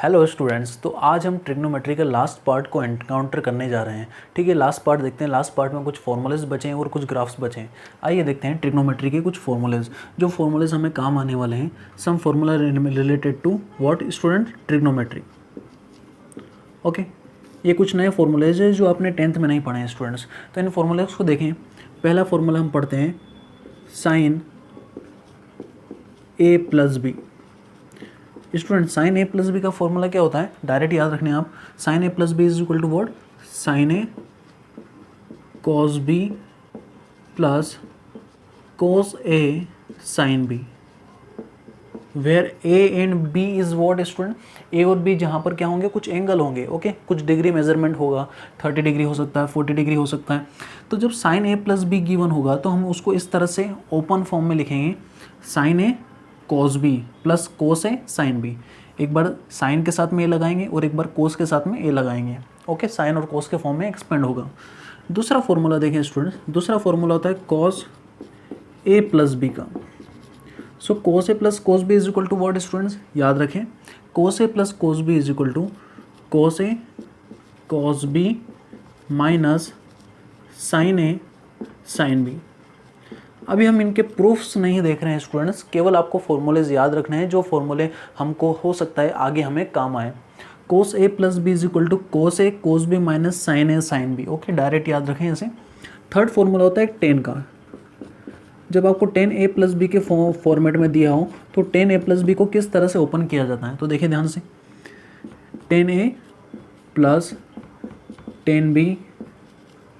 Hello students, तो आज हम ट्रिग्नोमेट्री के लास्ट पार्ट को एनकाउंटर करने जा रहे हैं। ठीक है, लास्ट पार्ट देखते हैं। लास्ट पार्ट में कुछ फॉर्मूलेज बचे हैं और कुछ ग्राफ्स बचे हैं। आइए देखते हैं ट्रिग्नोमेट्री के कुछ फॉर्मूलेज, जो फॉर्मूलेज हमें काम आने वाले हैं। Some formula related to what student, trigonometry. Okay, ये कुछ नए फॉर्मूलेज है जो आपने 10th में नहीं पढ़े हैं स्टूडेंट्स। तो इन फॉर्मूलेज को देखें। पहला फॉर्मूला हम पढ़ते हैं sine A plus B. Student, sine A plus B का फॉर्मूला क्या होता है? डायरेक्ट याद रखने आप, sine A plus B is equal to what, sine A cos B plus cos A sine B, where A and B is what student, A और B जहाँ पर क्या होंगे, कुछ एंगल होंगे। ओके, कुछ डिग्री मेजरमेंट होगा, 30 डिग्री हो सकता है, 40 डिग्री हो सकता है। तो जब sine A plus B given होगा तो हम उसको इस तरह से ओपन फॉर्म में लिखेंगे, sign A cos B plus cos A sine B. एक बार साइन के साथ में ए लगाएंगे और एक बार कोस के साथ में ए लगाएंगे। ओके, साइन और कोस के फॉर्म में एक्सपेंड होगा। दूसरा फॉर्मूला देखें स्टूडेंट्स, दूसरा फॉर्मूला होता है कॉस ए प्लस बी का। So cos A plus cos B is equal to what students, याद रखें, cos A plus cos B is equal to cos A cos B minus sine A sine B. अभी हम इनके proofs नहीं देख रहे हैं स्टूडेंट्स, केवल आपको फॉर्मूलेज याद रखने हैं, जो फॉर्मूले हमको हो सकता है आगे हमें काम आए। Cos A plus B is equal to cos A cos B minus sine A sine B. Okay, direct याद रखें ऐसे। थर्ड फॉर्मूला होता है टेन का। जब आपको टेन ए प्लस बी के फॉर्मेट में दिया हो तो टेन ए प्लस बी को किस तरह से ओपन किया जाता है, तो देखिए ध्यान से, ten A plus ten B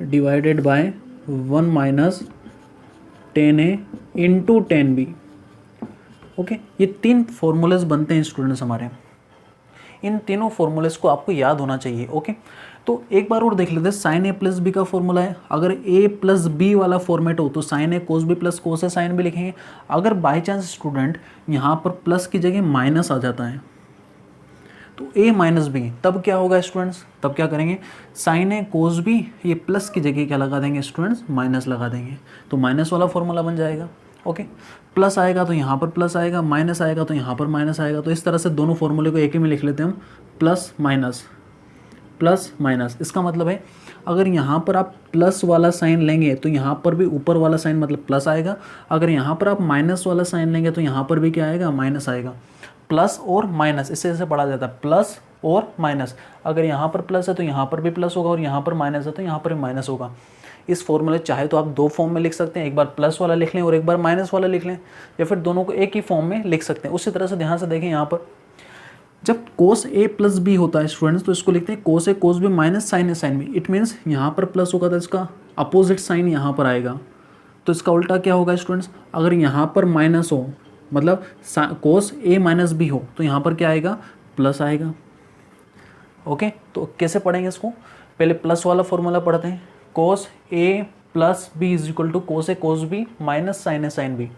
divided by 1 minus 10a into 10b। Okay, ये तीन फॉर्मूलेज बनते हैं स्टूडेंट्स हमारे। इन तीनों फॉर्मूलेज को आपको याद होना चाहिए। ओके, तो एक बार और देख लेते हैं। साइन ए प्लस बी का फॉर्मूला है, अगर ए प्लस बी वाला फॉर्मेट हो तो sign A cos B plus cos A sine B लिखेंगे। अगर बाई चांस स्टूडेंट यहाँ पर प्लस की जगह माइनस आ जाता है तो ए माइनस बी, तब क्या होगा स्टूडेंट्स, तब क्या करेंगे, साइन ए कोस बी, ये प्लस की जगह क्या लगा देंगे स्टूडेंट्स, माइनस लगा देंगे, तो माइनस वाला फॉर्मूला बन जाएगा। ओके, प्लस आएगा तो यहाँ पर प्लस आएगा, माइनस आएगा तो यहाँ पर माइनस आएगा। तो इस तरह से दोनों फॉर्मूले को एक ही में लिख लेते हैं हम, प्लस माइनस प्लस माइनस। इसका मतलब है अगर यहाँ पर आप प्लस वाला साइन लेंगे तो यहाँ पर भी ऊपर वाला साइन मतलब प्लस आएगा। अगर यहाँ पर आप माइनस वाला साइन लेंगे तो यहाँ पर भी क्या आएगा, माइनस आएगा। प्लस और माइनस, इससे ऐसे पढ़ा जाता है, प्लस और माइनस। अगर यहाँ पर प्लस है तो यहाँ पर भी प्लस होगा और यहाँ पर माइनस है तो यहाँ पर भी माइनस होगा। इस फॉर्मूले चाहे तो आप दो फॉर्म में लिख सकते हैं, एक बार प्लस वाला लिख लें और एक बार माइनस वाला लिख लें, या फिर दोनों को एक ही फॉर्म में लिख सकते हैं। उसी तरह से ध्यान से देखें, यहाँ पर जब कोस ए प्लस बी होता है स्टूडेंट्स तो इसको लिखते हैं cos A cos B minus sine A sine B. It means यहाँ पर प्लस होगा तो इसका अपोजिट साइन यहाँ पर आएगा, तो इसका उल्टा क्या होगा स्टूडेंट्स, अगर यहाँ पर माइनस हो मतलब कोस ए माइनस बी हो तो यहाँ पर क्या आएगा, प्लस आएगा। ओके, तो कैसे पढ़ेंगे इसको, पहले प्लस वाला फॉर्मूला पढ़ते हैं, cos A plus B is equal to cos A cos B minus sine A sine B.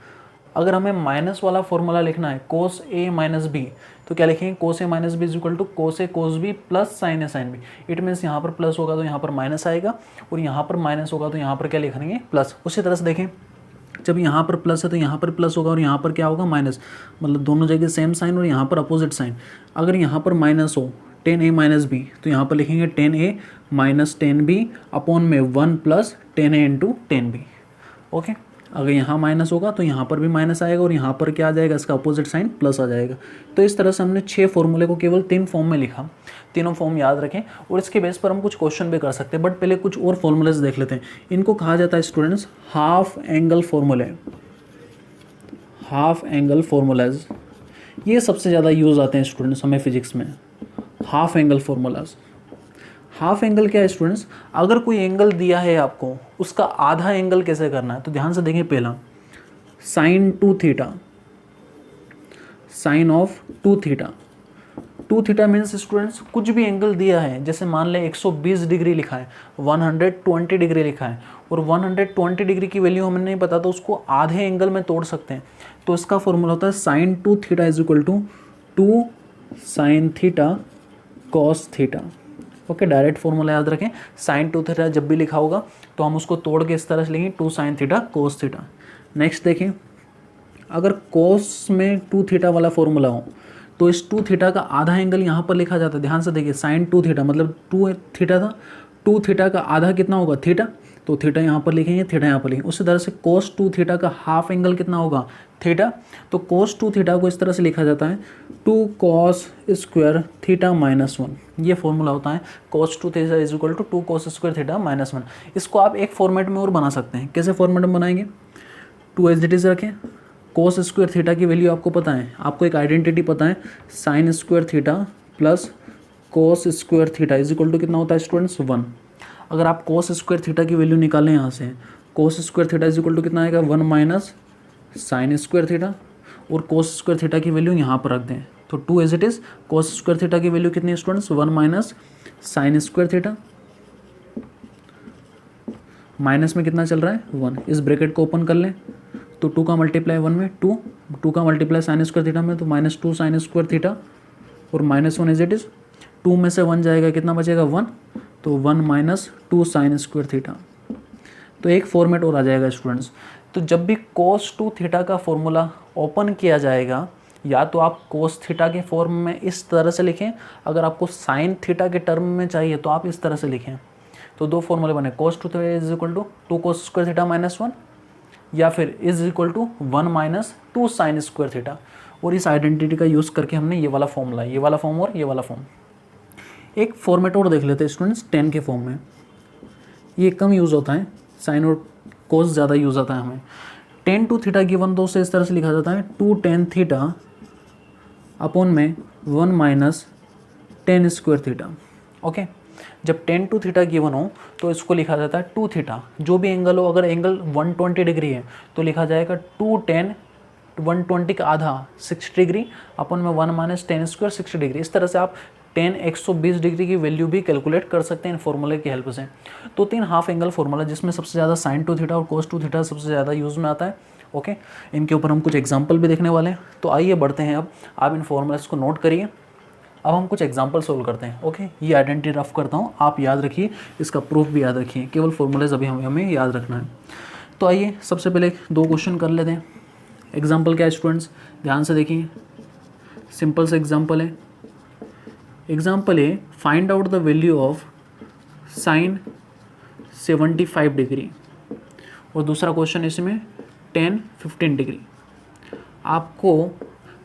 अगर हमें माइनस वाला फॉर्मूला लिखना है, कोस ए माइनस बी, तो क्या लिखेंगे, cos A minus B is equal to cos A cos B plus sine A sine B. It means यहाँ पर प्लस होगा तो यहाँ पर माइनस आएगा और यहाँ पर माइनस होगा तो यहाँ पर क्या लिखेंगे, प्लस। उसी तरह से देखें, जब यहाँ पर प्लस है तो यहाँ पर प्लस होगा और यहाँ पर क्या होगा, माइनस, मतलब दोनों जगह सेम साइन और यहाँ पर अपोजिट साइन। अगर यहाँ पर माइनस हो, 10a माइनस बी, तो यहाँ पर लिखेंगे 10a माइनस 10b अपॉन में 1 plus 10a into 10b। Okay, अगर यहाँ माइनस होगा तो यहाँ पर भी माइनस आएगा और यहाँ पर क्या आ जाएगा, इसका अपोजिट साइन प्लस आ जाएगा। तो इस तरह से हमने 6 फॉर्मूले को केवल 3 फॉर्म में लिखा। तीनों फॉर्म याद रखें और इसके बेस पर हम कुछ क्वेश्चन भी कर सकते हैं। बट पहले कुछ और फॉर्मूलेज देख लेते हैं। इनको कहा जाता है स्टूडेंट्स हाफ एंगल फॉर्मूले। हाफ एंगल फॉर्मूलाज ये सबसे ज़्यादा यूज आते हैं स्टूडेंट्स हमें फिजिक्स में, half angle formulas. Half angle क्या है स्टूडेंट्स, अगर कोई एंगल दिया है आपको, उसका आधा एंगल कैसे करना है, तो ध्यान से देखें। पहला sine 2 theta, sine of 2 theta. 2 theta means students कुछ भी एंगल दिया है, जैसे मान लें 120 डिग्री लिखा है, 120 डिग्री लिखा है और 120 डिग्री की वैल्यू हमें नहीं पता तो उसको आधे एंगल में तोड़ सकते हैं। तो इसका फॉर्मूला होता है sine 2 theta is equal to 2 sine theta cos theta. Okay, direct formula याद रखें, साइन 2 थीटा जब भी लिखा होगा तो हम उसको तोड़ के इस तरह से लिखेंगे 2 sine theta cos theta. Next देखें, अगर कोस में 2 थीटा वाला फॉर्मूला हो तो इस 2 थीटा का आधा एंगल यहाँ पर लिखा जाता है। ध्यान से देखिए, साइन 2 थीटा मतलब 2 थीटा था, 2 थीटा का आधा कितना होगा, थीटा, तो थीटा यहाँ पर लिखेंगे, थीटा यहाँ पर लिखेंगे। उसी तरह से कोस 2 थीटा का हाफ एंगल कितना होगा, थीटा, तो कोस 2 थीटा को इस तरह से लिखा जाता है 2 कॉस स्क्वायर थीटा माइनस 1। ये फॉर्मूला होता है cos 2 theta is equal to 2 cos square theta minus 1। इसको आप एक फॉर्मेट में और बना सकते हैं। कैसे फॉर्मेट में बनाएंगे, 2 एज इट इज रखें, कोस स्क्वायर थीटा की वैल्यू आपको पता है, आपको एक आइडेंटिटी पता है, sine square theta plus cos square theta is equal to कितना होता है स्टूडेंट्स, 1। अगर आप कोस स्क्वायर थीटा की वैल्यू निकालें यहाँ से, cos square theta is equal to कितना आएगा, 1 माइनस साइन स्क्वायर थीटा, और कोस स्क्वायर थीटा की वैल्यू यहाँ पर रख दें, तो 2 as it is, cos square theta की वैल्यू कितनी है students, 1 minus sine square theta, minus में कितना चल रहा है 1, इस ब्रैकेट को ओपन कर लें, तो 2 का मल्टीप्लाई 1 में 2, 2 का मल्टीप्लाई साइन स्क्वायर थीटा में तो माइनस 2 साइन स्क्वायर थीटा, और माइनस 1 एज इट इज, 2 में से 1 जाएगा, कितना बचेगा 1, तो 1 माइनस 2 साइन स्क्वायर थीटा। तो एक फॉर्मेट और आ जाएगा स्टूडेंट्स। तो जब भी कोस 2 थीटा का फॉर्मूला ओपन किया जाएगा, या तो आप कोस थीटा के फॉर्म में इस तरह से लिखें, अगर आपको साइन थीटा के टर्म में चाहिए तो आप इस तरह से लिखें। तो 2 फॉर्मूले बने, cos 2 theta is equal to 2 cos square theta minus 1, या फिर is equal to 1 minus 2 sine square theta. और इस आइडेंटिटी का यूज़ करके हमने ये वाला फॉर्मूला, ये वाला फॉर्म और ये वाला फॉर्म। एक फॉर्मेट और देख लेते हैं स्टूडेंट्स, टेन के फॉर्म में। ये कम यूज़ होता है, साइन और कोस ज़्यादा यूज़ आता है हमें। टेन टू थीटा गिवन तो उसे इस तरह से लिखा जाता है 2 टेन थीटा अपॉन में 1 minus ten square theta. Okay, जब टेन टू थीटा गिवन हो तो इसको लिखा जाता है 2 थीटा, जो भी एंगल हो, अगर एंगल 120 डिग्री है तो लिखा जाएगा 2 टेन 120 का आधा 60 डिग्री अपन में 1 माइनस टेन स्क्वायर 60 डिग्री। इस तरह से आप 10 120 डिग्री की वैल्यू भी कैलकुलेट कर सकते हैं इन फॉर्मूले की हेल्प से। तो 3 हाफ एंगल फॉर्मूला, जिसमें सबसे ज़्यादा साइन 2 थीटा और कोस 2 थीटा सबसे ज़्यादा यूज़ में आता है। ओके, इनके ऊपर हम कुछ एग्जाम्पल भी देखने वाले हैं। तो आइए बढ़ते हैं, अब आप इन फॉर्मूलाज को नोट करिए। अब हम कुछ एग्जाम्पल सोल्व करते हैं। ओके, ये आइडेंटिटी रफ करता हूँ, आप याद रखिए, इसका प्रूफ भी याद रखिए, केवल फॉर्मूलाज अभी हमें याद रखना है। तो आइए सबसे पहले 2 क्वेश्चन कर लेते हैं। एग्जाम्पल क्या है स्टूडेंट्स, ध्यान से देखिए, सिंपल सा एग्जाम्पल है। एग्जाम्पल है, find out the value of sine 75 degree, और दूसरा क्वेश्चन इसमें 10 15 डिग्री। आपको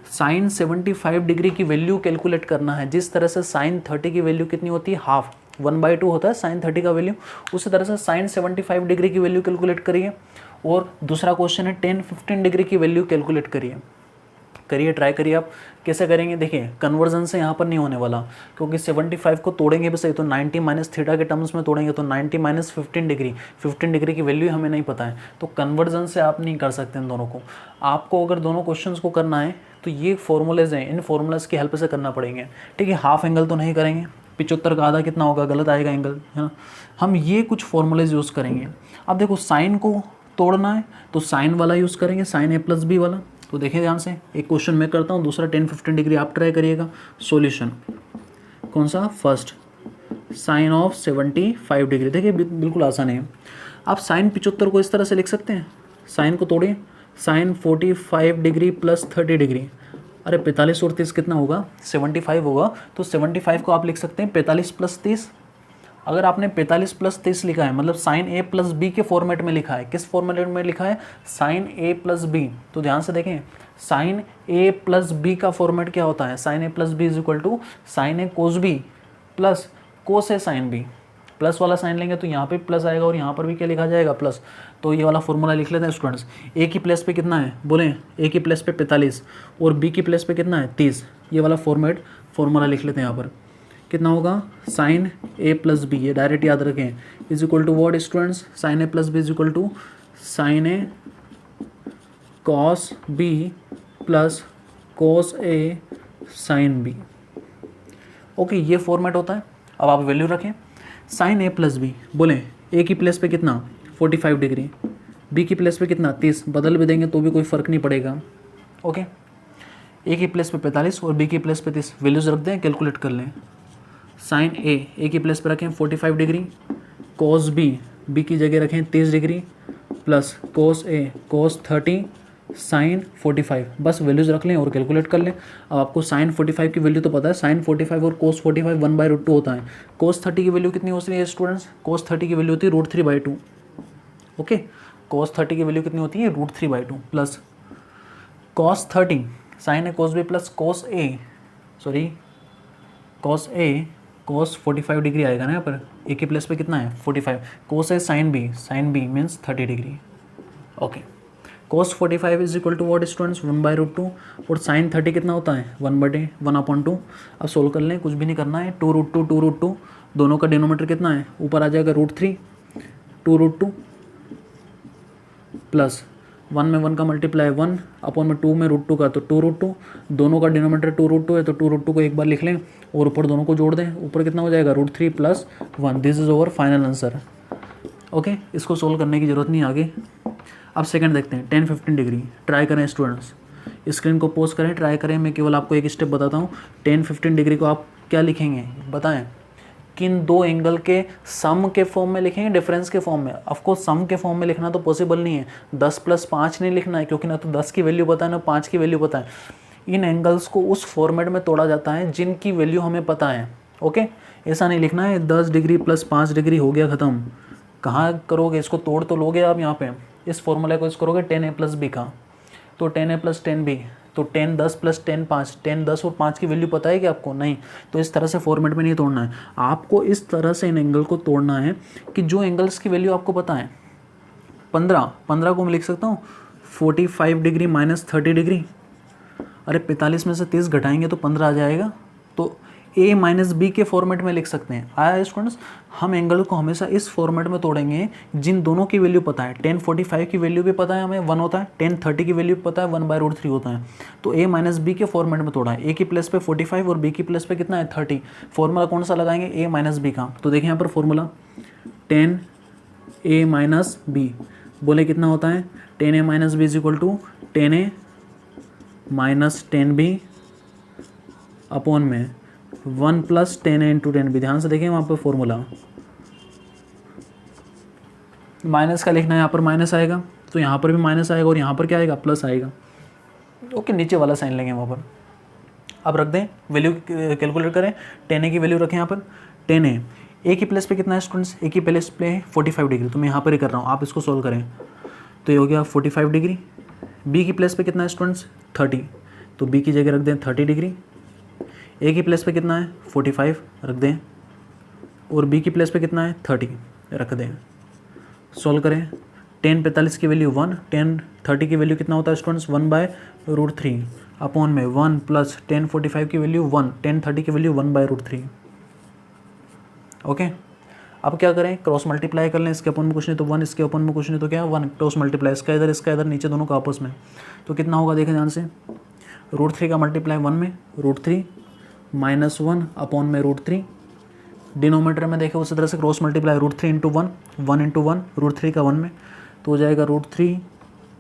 साइन 75 डिग्री की वैल्यू कैलकुलेट करना है। जिस तरह से साइन 30 की वैल्यू कितनी होती है, हाफ 1/2 होता है साइन 30 का वैल्यू, उसी तरह से साइन 75 डिग्री की वैल्यू कैलकुलेट करिए। और दूसरा क्वेश्चन है 10 15 डिग्री की वैल्यू कैलकुलेट करिए। ट्राई करिए। आप कैसे करेंगे, देखिए कन्वर्जन से यहाँ पर नहीं होने वाला, क्योंकि 75 को तोड़ेंगे भी सही तो 90 माइनस थीटा के टर्म्स में तोड़ेंगे तो 90 माइनस 15 डिग्री की वैल्यू हमें नहीं पता है, तो कन्वर्जन से आप नहीं कर सकते इन दोनों को। आपको अगर दोनों क्वेश्चंस को करना है तो ये फॉर्मूलेज हैं, इन फॉर्मूलाज की हेल्प से करना पड़ेंगे। ठीक है, हाफ एंगल तो नहीं करेंगे, 75 का आधा कितना होगा, गलत आएगा एंगल, है ना। हम ये कुछ फॉर्मूलेज यूज़ करेंगे। अब देखो, साइन को तोड़ना है तो साइन वाला यूज़ करेंगे, साइन ए प्लस बी वाला। तो देखिए ध्यान से, एक क्वेश्चन मैं करता हूँ, दूसरा 10 15 डिग्री आप ट्राई करिएगा। सॉल्यूशन कौन सा, फर्स्ट साइन ऑफ 75 डिग्री। देखिए बिल्कुल आसान है। आप साइन 75 को इस तरह से लिख सकते हैं, साइन को तोड़िए, साइन 45 डिग्री प्लस 30 डिग्री, अरे 45 और 30 कितना होगा, 75 होगा। तो 75 को आप लिख सकते हैं 45 प्लस 30। अगर आपने 45 प्लस 30 लिखा है, मतलब साइन ए प्लस बी के फॉर्मेट में लिखा है। किस फॉर्मेट में लिखा है, साइन ए प्लस बी। तो ध्यान से देखें, साइन ए प्लस बी का फॉर्मेट क्या होता है, sine A plus B is equal to sine A cos B plus cos A sine B. Plus वाला साइन लेंगे तो यहाँ पे प्लस आएगा और यहाँ पर भी क्या लिखा जाएगा, प्लस। तो ये वाला फॉर्मूला लिख लेते हैं स्टूडेंट्स। ए की प्लेस पे कितना है, बोलें, ए की प्लेस पे 45 और बी की प्लेस पे कितना है, 30। ये वाला फॉर्मूला लिख लेते हैं यहाँ पर। कितना होगा, साइन ए प्लस बी, ये डायरेक्ट याद रखें, is equal to what students, sine A plus B is equal to sine A cos B plus cos A sine B. Okay, ये फॉर्मेट होता है। अब आप वैल्यू रखें, साइन ए प्लस बी, बोलें ए की प्लेस पे कितना 45 डिग्री, बी की प्लेस पे कितना 30, बदल भी देंगे तो भी कोई फ़र्क नहीं पड़ेगा। ओके, ए की प्लेस पे 45 और बी की प्लेस पे 30, वैल्यूज़ रख दें, कैलकुलेट कर लें। साइन ए की प्लेस पे रखें 45 डिग्री, कोस बी की जगह रखें 30 degree, plus cos A cos 30 sign 45, बस वैल्यूज़ रख लें और कैलकुलेट कर लें। अब आपको साइन 45 की वैल्यू तो पता है, साइन 45 और कोस 45 1/√2 होता है। कोस 30 की वैल्यू कितनी होती है स्टूडेंट्स? कोस 30 की वैल्यू होती है √3/2। ओके, कोस 30 की वैल्यू कितनी होती है? √3/2 plus cos 30 sign A cos B plus cos A, sorry cos A cos 45 degree आएगा ना यहाँ पर, ए के प्लस पे कितना है 45, कोस है sine B means 30 degree. Okay, cos 45 is equal to what students 1/√2 और साइन 30 कितना होता है 1/1/2। अब सोल्व कर लें, कुछ भी नहीं करना है, 2√2 दोनों का डिनोमीटर कितना है ऊपर आ जाएगा √3, 2√2 प्लस 1 में 1 का मल्टीप्लाई 1 अपॉन में 2 में √2 का तो 2√2, दोनों का डिनोमीटर 2√2 है तो 2√2 को एक बार लिख लें और ऊपर दोनों को जोड़ दें, ऊपर कितना हो जाएगा √3 plus 1। This is over final answer. Okay, इसको सोल्व करने की ज़रूरत नहीं आगे। अब सेकंड देखते हैं 10-15 डिग्री। ट्राई करें स्टूडेंट्स, स्क्रीन को पोज करें, ट्राई करें। मैं केवल आपको एक स्टेप बताता हूँ। 10-15 डिग्री को आप क्या लिखेंगे बताएं? किन दो एंगल के सम के फॉर्म में लिखेंगे, डिफरेंस के फॉर्म में? ऑफकोर्स सम के फॉर्म में लिखना तो पॉसिबल नहीं है, 10 + 5 नहीं लिखना है क्योंकि ना तो 10 की वैल्यू पता है ना 5 की वैल्यू पता है। इन एंगल्स को उस फॉर्मेट में तोड़ा जाता है जिनकी वैल्यू हमें पता है। ओके, ऐसा नहीं लिखना है 10 डिग्री + 5 डिग्री हो गया ख़त्म। कहाँ करोगे इसको? तोड़ तो लोगे आप यहाँ पे, इस फॉर्मूले को इसको करोगे 10a + b का, तो 10a + 10b, तो 10 10 + 10 5, 10 10 और 5 की वैल्यू पता है कि आपको? नहीं। तो इस तरह से फॉर्मेट में नहीं तोड़ना है आपको, इस तरह से इन एंगल को तोड़ना है कि जो एंगल्स की वैल्यू आपको पता है। 15 को मैं लिख सकता हूँ 45 डिग्री - 30 डिग्री। अरे 45 में से 30 घटाएंगे तो 15 आ जाएगा, तो a - b के फॉर्मेट में लिख सकते हैं। आया स्टूडेंट्स? हम एंगल को हमेशा इस फॉर्मेट में तोड़ेंगे जिन दोनों की वैल्यू पता है। 1045 की वैल्यू भी पता है हमें 1 होता है, 1030 की वैल्यू पता है 1/√3 होता है, तो a - b के फॉर्मेट में तोड़ा है। a की प्लस पे 45 और b की प्लस पे कितना है 30। फॉर्मूला कौन सा लगाएंगे? a - b का। तो देखिए यहाँ पर फॉर्मूला 10a - b, बोले कितना होता है 10a - b = 10a - 10b upon में 1 + 10a × 10b। ध्यान से देखें वहाँ पर फॉर्मूला माइनस का लिखना है, यहाँ पर माइनस आएगा तो यहाँ पर भी माइनस आएगा और यहाँ पर क्या आएगा प्लस आएगा। ओके, नीचे वाला साइन लेंगे वहाँ पर। अब रख दें, वैल्यू कैलकुलेट करें। 10a की वैल्यू रखें यहाँ पर 10a, a की प्लस पे कितना है स्टूडेंट्स? a की प्लस पे 45 डिग्री, तो मैं यहाँ पर ही कर रहा हूँ, आप इसको सोल्व करें। तो ये हो गया 45 डिग्री। b की प्लस पे कितना है स्टूडेंट्स? 30, तो b की जगह रख दें 30 डिग्री। a की प्लस पे कितना है 45 रख दें, और b की प्लस पे कितना है 30 रख दें। सॉल्व करें। 10 45 की वैल्यू 1, 10 30 की वैल्यू कितना होता है स्टूडेंट्स 1/√3 अपॉन में 1 प्लस 10 45 की वैल्यू 1, 10 30 की वैल्यू 1/√3। ओके, अब क्या करें? क्रॉस मल्टीप्लाई कर लें, इसके अपन में कुछ नहीं तो 1, इसके अपन में कुछ नहीं तो क्या 1, क्रॉस मल्टीप्लाई इसका इधर नीचे दोनों का आपस में, तो कितना होगा देखें ध्यान से। √3 का मल्टीप्लाई 1 में √3 -1 अपॉन में √3, डिनोमीटर में देखें उसी तरह से क्रॉस मल्टीप्लाई √3 × 1, 1 × 1, √3 का 1 में, तो हो जाएगा √3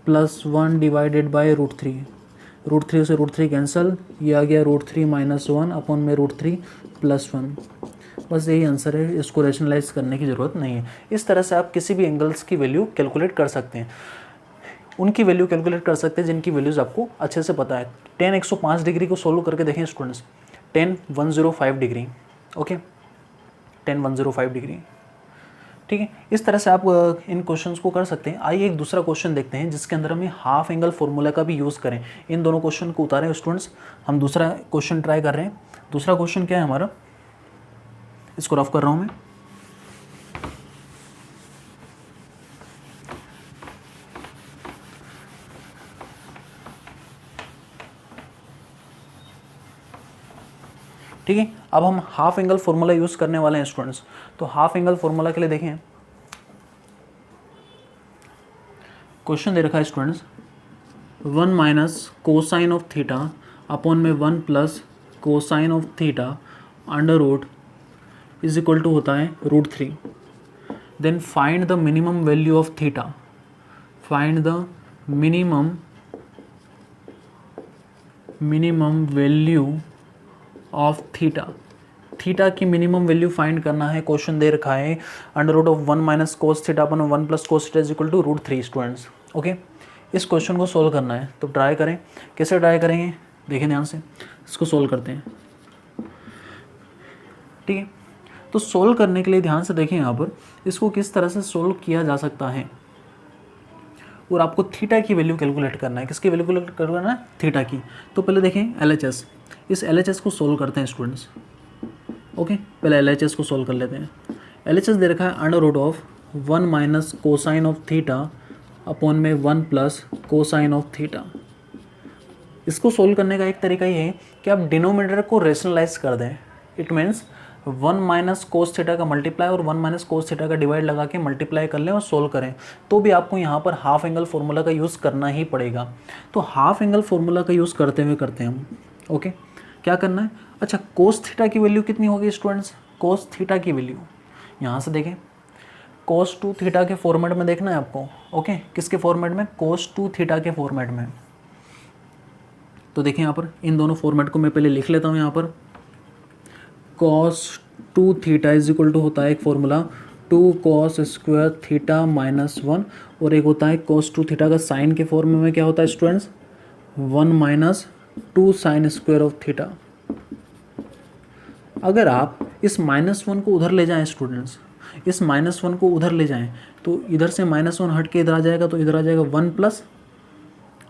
+ 1 डिवाइडेड बाय √3, √3 से √3 कैंसिल, ये आ गया √3 - 1 अपॉन में √3 + 1। बस यही आंसर है, इसको रेशनलाइज करने की ज़रूरत नहीं है। इस तरह से आप किसी भी एंगल्स की वैल्यू कैलकुलेट कर सकते हैं, उनकी वैल्यू कैलकुलेट कर सकते हैं जिनकी वैल्यूज़ आपको अच्छे से पता है। 10 105 डिग्री को सोल्व करके देखें स्टूडेंट्स, 10 105 डिग्री। ओके, 10 105 डिग्री, ठीक है। इस तरह से आप इन क्वेश्चंस को कर सकते हैं। आइए एक दूसरा क्वेश्चन देखते हैं जिसके अंदर हमें हाफ एंगल फॉर्मूला का भी यूज़ करें। इन दोनों क्वेश्चन को उतारें स्टूडेंट्स, हम दूसरा क्वेश्चन ट्राई कर रहे हैं। दूसरा क्वेश्चन क्या है हमारा, इसको रफ कर रहा हूँ मैं। ठीक है, अब हम हाफ एंगल फॉर्मूला यूज़ करने वाले हैं स्टूडेंट्स। तो हाफ एंगल फॉर्मूला के लिए देखें, क्वेश्चन दे रखा है students 1 - cosine of theta upon में 1 + cosine of theta √ is equal to होता है √3। Then find the minimum value of theta, find the minimum value of theta. Theta की मिनिमम वैल्यू फाइंड करना है। क्वेश्चन दे रखा है √ 1 - cos theta upon 1 + cos theta is equal to √3 students. Okay, इस question को सोल्व करना है तो ट्राई करें। कैसे ट्राई करेंगे देखें ध्यान से, इसको सोल्व करते हैं। ठीक है, तो सोल्व करने के लिए ध्यान से देखें यहाँ पर इसको किस तरह से सोल्व किया जा सकता है। और आपको थीटा की वैल्यू कैलकुलेट करना है। किसकी वैल्यू कैलकुलेट करना है? थीटा की। तो पहले देखें LHS, इस LHS को सोल्व करते हैं स्टूडेंट्स। ओके, पहले LHS को सोल्व कर लेते हैं। LHS दे रखा है under root of 1 minus cosine of theta upon में 1 प्लस कोसाइन ऑफ थीटा। इसको सोल्व करने का एक तरीका ये है कि आप डिनोमिनेटर को रेशनलाइज कर दें। It means 1 minus cos theta का मल्टीप्लाई और 1 माइनस कोस थीटा का डिवाइड लगा के मल्टीप्लाई कर लें और सोल्व करें। तो भी आपको यहाँ पर हाफ एंगल फार्मूला का यूज़ करना ही पड़ेगा। तो हाफ एंगल फार्मूला का यूज़ करते हुए करते हैं हम। ओके, क्या करना है? अच्छा, कोस थीटा की वैल्यू कितनी होगी स्टूडेंट्स? कोस थीटा की वैल्यू यहाँ से देखें, कोस 2 थीटा के फॉर्मेट में देखना है आपको। ओके, किसके फॉर्मेट में? कोस 2 थीटा के फॉर्मेट में। तो देखिए यहाँ पर इन दोनों फॉर्मेट को मैं पहले लिख लेता हूँ। यहाँ पर cos 2 theta is equal to होता है एक formula 2 cos square theta minus 1, और एक होता है cos 2 थीटा का साइन के फॉर्म में क्या होता है students? 1 minus 2 sine square of theta. अगर आप इस -1 को उधर ले जाएं स्टूडेंट्स, इस -1 को उधर ले जाएं तो इधर से -1 हट के इधर आ जाएगा, तो इधर आ जाएगा 1 प्लस।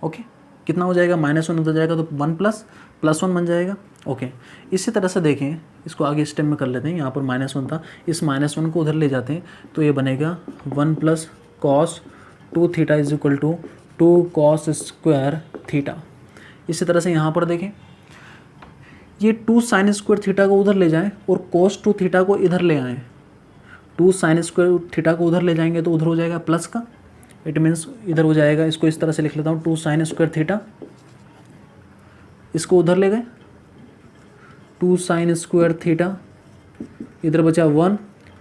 ओके, कितना हो जाएगा? -1 उधर जाएगा तो 1 प्लस +1 बन जाएगा। ओके, इसी तरह से देखें, इसको आगे स्टेप में कर लेते हैं। यहाँ पर -1 था, इस -1 को उधर ले जाते हैं तो ये बनेगा 1 plus cos 2 theta is equal to 2 cos square theta. इसी तरह से यहाँ पर देखें, ये 2 साइन स्क्वायर थीटा को उधर ले जाएं और cos 2 थीटा को इधर ले आएँ। 2 साइन स्क्वायर थीटा को उधर ले जाएंगे तो उधर हो जाएगा प्लस का, इट मीन्स इधर हो जाएगा। इसको इस तरह से लिख लेता हूँ, 2 साइन स्क्वायर थीटा, इसको उधर ले गए 2 साइन स्क्वायर थीटा, इधर बचा 1,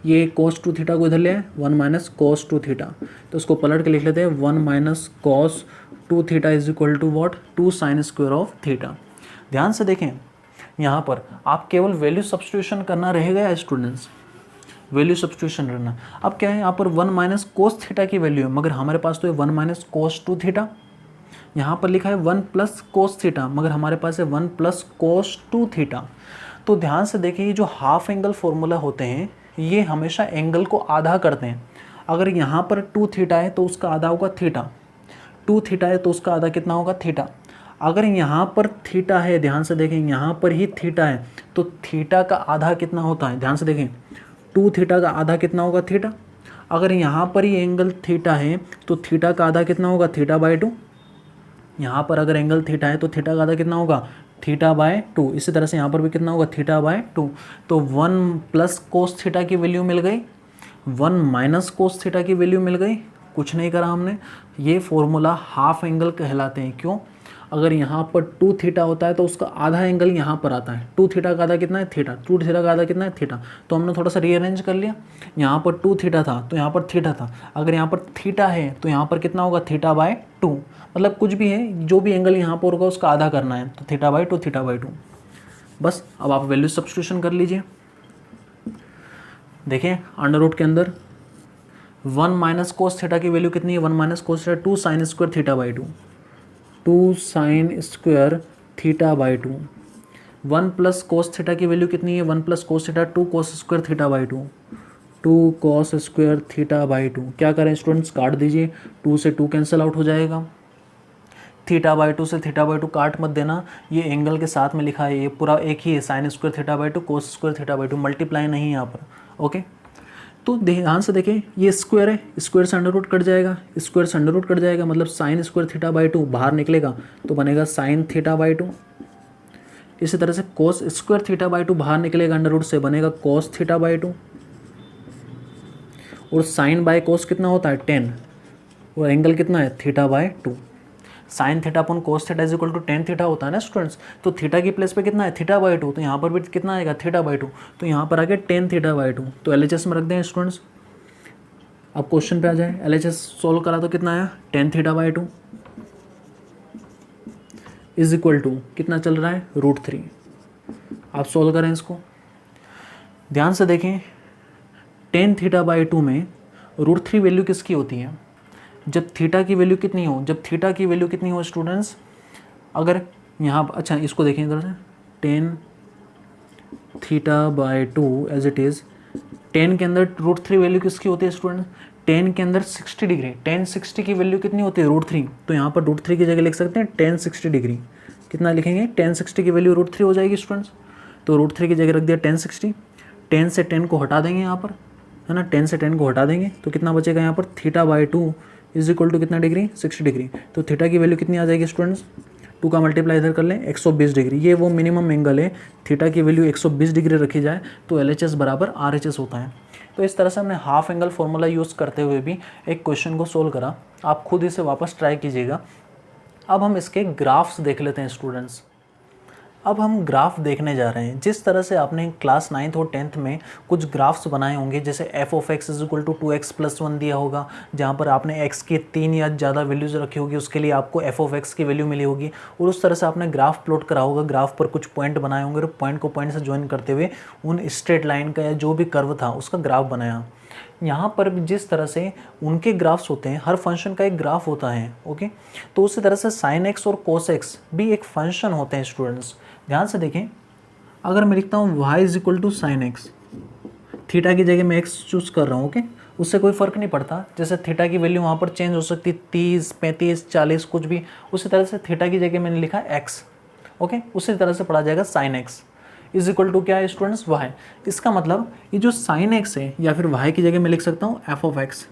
ये cos 2 थीटा को इधर ले आए 1 माइनस cos 2 थीटा, तो इसको पलट के लिख लेते हैं 1 minus cos 2 theta is equal to what? 2 sine square of theta. ध्यान से देखें, यहाँ पर आप केवल वैल्यू सब्स्टिट्यूशन करना रहेगा स्टूडेंट्स, वैल्यू सब्स्टिट्यूशन करना। अब क्या है, यहाँ पर 1 माइनस कोस थीटा की वैल्यू है, मगर हमारे पास तो है 1 माइनस कोस 2 थीटा। यहाँ पर लिखा है 1 प्लस कोस थीटा, मगर हमारे पास है 1 प्लस कोस 2 थीटा। तो ध्यान से देखिए, ये जो हाफ एंगल फॉर्मूला होते हैं ये हमेशा एंगल को आधा करते हैं। अगर यहाँ पर 2 थीटा है तो उसका आधा होगा थीटा, 2 थीटा है तो उसका आधा कितना होगा? थीटा। अगर यहाँ पर थीटा है, ध्यान से देखें, यहाँ पर ही थीटा है तो थीटा का आधा कितना होता है? ध्यान से देखें, 2 थीटा का आधा कितना होगा? थीटा। अगर यहाँ पर ही एंगल थीटा है तो थीटा का आधा कितना होगा? Theta by 2। यहाँ पर अगर एंगल थीटा है तो थीटा का आधा कितना होगा? Theta by 2। इसी तरह से यहाँ पर भी कितना होगा? Theta by 2। तो 1 प्लस कोस थीटा की वैल्यू मिल गई, 1 माइनस कोस थीटा की वैल्यू मिल गई। कुछ नहीं करा हमने, ये फॉर्मूला हाफ एंगल कहलाते हैं। क्यों? अगर यहाँ पर 2 थीटा होता है तो उसका आधा एंगल यहाँ पर आता है। 2 थीटा का आधा कितना है? थीटा। 2 थीटा का आधा कितना है? थीटा। तो हमने थोड़ा सा रीअरेंज कर लिया, यहाँ पर 2 थीटा था तो यहाँ पर थीटा था। अगर यहाँ पर थीटा है तो यहाँ पर कितना होगा? Theta by 2। मतलब कुछ भी है, जो भी एंगल यहाँ पर होगा उसका आधा करना है, तो थीटा बाय 2, थीटा बाय 2। बस अब आप वैल्यू सब्स्टिट्यूशन कर लीजिए। देखें, अंडर रूट के अंदर 1 माइनस कोस थीटा की वैल्यू कितनी है? 1 minus cos theta 2 sine square theta by 2, 2 sine square theta by 2। 1 plus cos theta की वैल्यू कितनी है? 1 plus cos theta 2 cos square theta by 2, 2 cos square theta by 2। क्या करें स्टूडेंट्स? काट दीजिए, 2 से 2 कैंसिल आउट हो जाएगा। थीटा बाई 2 से थीटा बाई 2 काट मत देना, ये एंगल के साथ में लिखा है, ये पूरा एक ही है, sine square theta by 2 cos square theta by 2, multiply नहीं है यहाँ पर। ओके, तो ध्यान से देखें, ये स्क्वायर है, स्क्वायर से अंडर रूट कट जाएगा, स्क्वायर से अंडर रूट कट जाएगा, मतलब साइन स्क्वायर थीटा बाई 2 बाहर निकलेगा तो बनेगा साइन थीटा बाई 2। इसी तरह से कोस स्क्वायर थीटा बाई 2 बाहर निकलेगा अंडर रूट से, बनेगा कोस थीटा बाई 2। और साइन बाय कोस कितना होता है? 10, और एंगल कितना है? Theta by 2। Sine theta upon cos theta is equal to 10 theta होता है ना स्टूडेंट्स, तो थीटा की प्लेस पे कितना है? थीटा बाई 2, तो यहाँ पर भी कितना आएगा? थीटा बाई 2, तो यहाँ पर आ गया 10 थीटा बाई 2। तो LHS में रख दें स्टूडेंट्स। अब क्वेश्चन पे आ जाए, LHS सोल्व करा तो कितना आया? 10 theta by 2 is equal to कितना चल रहा है? √3। आप सोल्व करें इसको, ध्यान से देखें, 10 थीटा बाई 2 में √3 वैल्यू किसकी होती है? जब थीटा की वैल्यू कितनी हो, जब थीटा की वैल्यू कितनी हो स्टूडेंट्स, अगर यहाँ अच्छा इसको देखें इधर से, ten theta by 2 as it is, ten के अंदर √3 वैल्यू किसकी होती है स्टूडेंट, टेन के अंदर 60 डिग्री, टेन 60 की वैल्यू कितनी होती है √3, तो यहाँ पर √3 की जगह लिख सकते हैं टेन 60 डिग्री, कितना लिखेंगे, टेन 60 की वैल्यू √3 हो जाएगी स्टूडेंट्स, तो √3 की जगह रख दिया टेन 60, टेन से 10 को हटा देंगे यहाँ पर, है ना, 10 से 10 को हटा देंगे तो कितना बचेगा यहाँ पर, theta by 2 is equal to कितना डिग्री, 60 डिग्री, तो थीटा की वैल्यू कितनी आ जाएगी स्टूडेंट्स, 2 का मल्टीप्लाई इधर कर लें 120 डिग्री, ये वो मिनिमम एंगल है, थीटा की वैल्यू 120 डिग्री रखी जाए तो LHS बराबर RHS होता है। तो इस तरह से हमने हाफ एंगल फॉर्मूला यूज़ करते हुए भी एक क्वेश्चन को सोल्व करा, आप खुद इसे वापस ट्राई कीजिएगा। अब हम इसके ग्राफ्स देख लेते हैं स्टूडेंट्स। अब हम ग्राफ देखने जा रहे हैं, जिस तरह से आपने क्लास 9th और 10th में कुछ ग्राफ्स बनाए होंगे, जैसे f(x) = 2x + 1 दिया होगा, जहाँ पर आपने x की 3 या ज़्यादा वैल्यूज़ रखी होगी, उसके लिए आपको f(x) की वैल्यू मिली होगी, और उस तरह से आपने ग्राफ प्लॉट करा होगा, ग्राफ पर कुछ पॉइंट बनाए होंगे और पॉइंट को पॉइंट से ज्वाइन करते हुए उन स्ट्रेट लाइन का या जो भी कर्व था उसका ग्राफ बनाया। यहाँ पर भी जिस तरह से उनके ग्राफ्स होते हैं, हर फंक्शन का एक ग्राफ होता है, ओके, तो उसी तरह से sin x और cos x भी एक फंक्शन होते हैं स्टूडेंट्स। ध्यान से देखें, अगर मैं लिखता हूँ y = sin x, थीटा की जगह मैं x चूज़ कर रहा हूँ, ओके, उससे कोई फ़र्क नहीं पड़ता, जैसे थीटा की वैल्यू वहाँ पर चेंज हो सकती है 30, 35, 40 कुछ भी, उसी तरह से थीटा की जगह मैंने लिखा x, ओके, उसी तरह से पढ़ा जाएगा sin x = क्या है स्टूडेंट्स, y। इसका मतलब ये जो sin x है, या फिर y की जगह मैं लिख सकता हूँ f(x),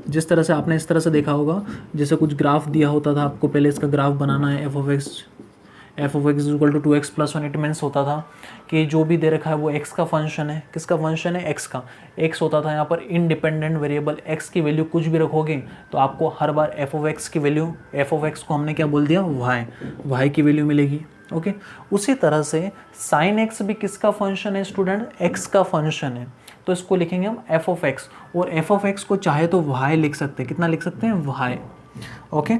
जिस तरह से आपने इस तरह से देखा होगा, जैसे कुछ ग्राफ दिया होता था आपको, पहले इसका ग्राफ बनाना है f(x) = 2x + 1, इट मीन्स होता था कि जो भी दे रखा है वो x का फंक्शन है, किसका फंक्शन है, x का, x होता था यहाँ पर इंडिपेंडेंट वेरिएबल, x की वैल्यू कुछ भी रखोगे तो आपको हर बार f(x) की वैल्यू, f(x) को हमने क्या बोल दिया, y की वैल्यू मिलेगी, ओके। उसी तरह से sin x भी किसका फंक्शन है स्टूडेंट, x का फंक्शन है, तो इसको लिखेंगे हम f(x), और f(x) को चाहे तो y लिख सकते हैं, कितना लिख सकते हैं, y, ओके।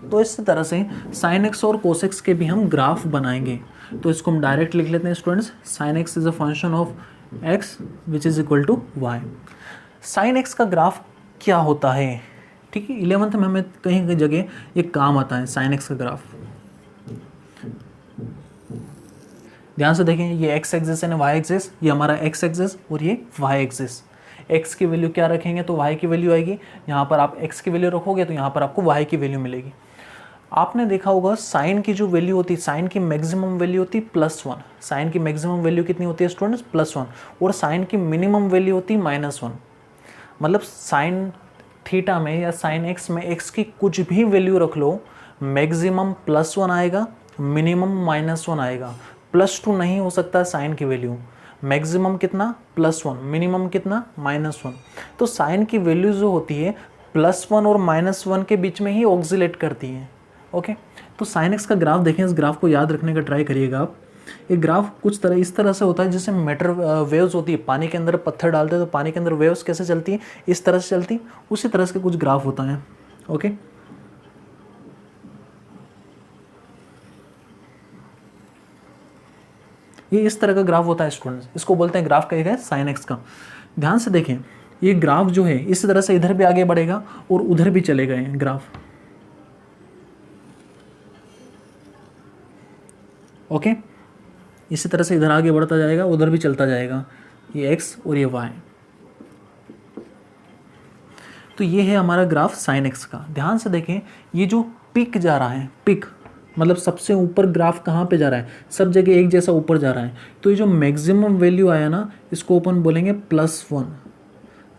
तो इस तरह से sin x और cos x के भी हम ग्राफ बनाएंगे, तो इसको हम डायरेक्ट लिख लेते हैं students, sin x is a function of x which is equal to y। sin x का ग्राफ क्या होता है, ठीक है, 11th में हमें कहीं कहीं जगह ये काम आता है sin x का ग्राफ। ध्यान से देखें, ये x एक्सिस है, y एक्सिस, ये हमारा x एक्सिस और ये y एक्सिस। x की वैल्यू क्या रखेंगे तो y की वैल्यू आएगी, यहाँ पर आप x की वैल्यू रखोगे तो यहाँ पर आपको y की वैल्यू मिलेगी। आपने देखा होगा साइन की जो वैल्यू होती है, साइन की मैक्सिमम वैल्यू होती है +1, साइन की मैक्सिमम वैल्यू कितनी होती है स्टूडेंट्स, +1, और साइन की मिनिमम वैल्यू होती है -1। मतलब साइन थीटा में या साइन x में x की कुछ भी वैल्यू रख लो, मैक्सिमम +1 आएगा, मिनिमम -1 आएगा, +2 नहीं हो सकता साइन की वैल्यू, मैक्सिमम कितना, +1, मिनिमम कितना, -1। तो साइन की वैल्यू जो होती है +1 और -1 के बीच में ही ऑक्सिलेट करती है, ओके। तो साइन एक्स का ग्राफ देखें, इस ग्राफ को याद रखने का ट्राई करिएगा आप। ये ग्राफ कुछ तरह इस तरह से होता है, जैसे मैटर वेव्स होती है, पानी के अंदर पत्थर डालते हैं तो पानी के अंदर वेव्स कैसे चलती है, इस तरह से चलती है, उसी तरह से कुछ ग्राफ होता है, ओके। ये इस तरह का ग्राफ होता है स्टूडेंट्स, इसको बोलते हैं ग्राफ कहेगा साइन एक्स का। ध्यान से देखें, ये ग्राफ जो है इस तरह से इधर भी आगे बढ़ेगा और उधर भी चले गए ग्राफ, ओके। इसी तरह से इधर आगे बढ़ता जाएगा, उधर भी चलता जाएगा, ये x और ये y। तो ये है हमारा ग्राफ साइन x का। ध्यान से देखें, ये जो पिक जा रहा है, पिक मतलब सबसे ऊपर ग्राफ कहाँ पे जा रहा है, सब जगह एक जैसा ऊपर जा रहा है, तो ये जो मैक्सिमम वैल्यू आया ना, इसको अपन बोलेंगे +1,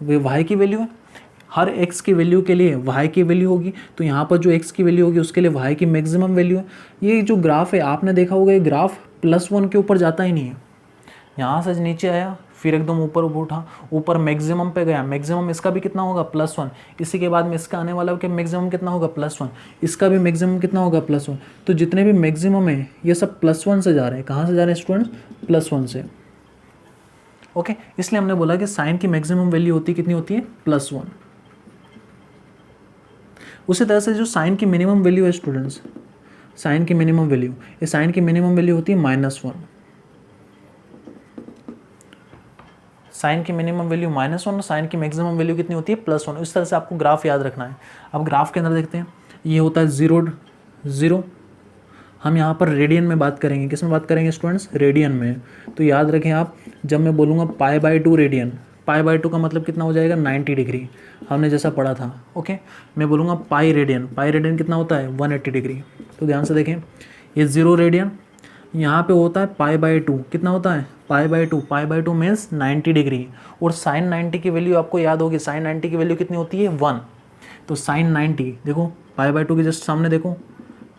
वे y की वैल्यू है, हर x की वैल्यू के लिए y की वैल्यू होगी, तो यहाँ पर जो x की वैल्यू होगी उसके लिए y की मैक्सिमम वैल्यू है। ये जो ग्राफ है आपने देखा होगा, ये ग्राफ +1 के ऊपर जाता ही नहीं है, यहाँ से नीचे आया फिर एकदम ऊपर उठा, ऊपर मैक्सिमम पे गया, मैक्सिमम इसका भी कितना होगा, +1, इसी के बाद में इसका आने वाला कि मैक्सिमम कितना होगा, +1, इसका भी मैक्सिमम कितना होगा, +1। तो जितने भी मैक्सिमम है ये सब +1 से जा रहे हैं, कहाँ से जा रहे हैं स्टूडेंट्स, +1 से, ओके। इसलिए हमने बोला कि साइन की मैक्सिमम वैल्यू होती कितनी होती है, +1। उसी तरह से जो साइन की मिनिमम वैल्यू है स्टूडेंट्स, साइन की मिनिमम वैल्यू, ये साइन की मिनिमम वैल्यू होती है -1। साइन की मिनिमम वैल्यू -1 और साइन की मैक्सिमम वैल्यू कितनी होती है +1। इस तरह से आपको ग्राफ याद रखना है। अब ग्राफ के अंदर देखते हैं, ये होता है 0 0। हम यहाँ पर रेडियन में बात करेंगे, किस में बात करेंगे स्टूडेंट्स, रेडियन में। तो याद रखें आप, जब मैं बोलूँगा π/2 रेडियन, π/2 का मतलब कितना हो जाएगा 90 डिग्री, हमने जैसा पढ़ा था। ओके, मैं बोलूँगा पाई रेडियन कितना होता है 180 डिग्री। तो ध्यान से देखें, ये 0 रेडियन, यहाँ पे होता है π/2, कितना होता है π/2 मीन्स 90 डिग्री। और साइन 90 की वैल्यू आपको याद होगी, साइन 90 की वैल्यू कितनी होती है 1। तो साइन 90 देखो, π/2 के जस्ट सामने देखो,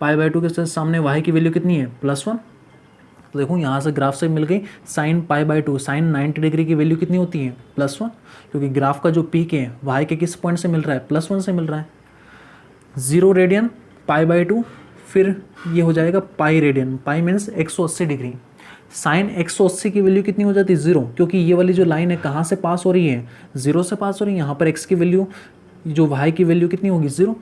π/2 के जस्ट सामने y की वैल्यू कितनी है +1। तो देखो यहाँ से ग्राफ से मिल गई साइन π/2, साइन 90 डिग्री की वैल्यू कितनी होती है +1, क्योंकि ग्राफ का जो पीक है y के किस पॉइंट से मिल रहा है +1 से मिल रहा है। 0 रेडियन π/2, फिर ये हो जाएगा pi radian, pi means 180 degree. Sine 180 की वैल्यू कितनी हो जाती है 0, क्योंकि ये वाली जो लाइन है कहाँ से पास हो रही है 0 से पास हो रही है। यहाँ पर x की वैल्यू, जो y की वैल्यू कितनी होगी 0।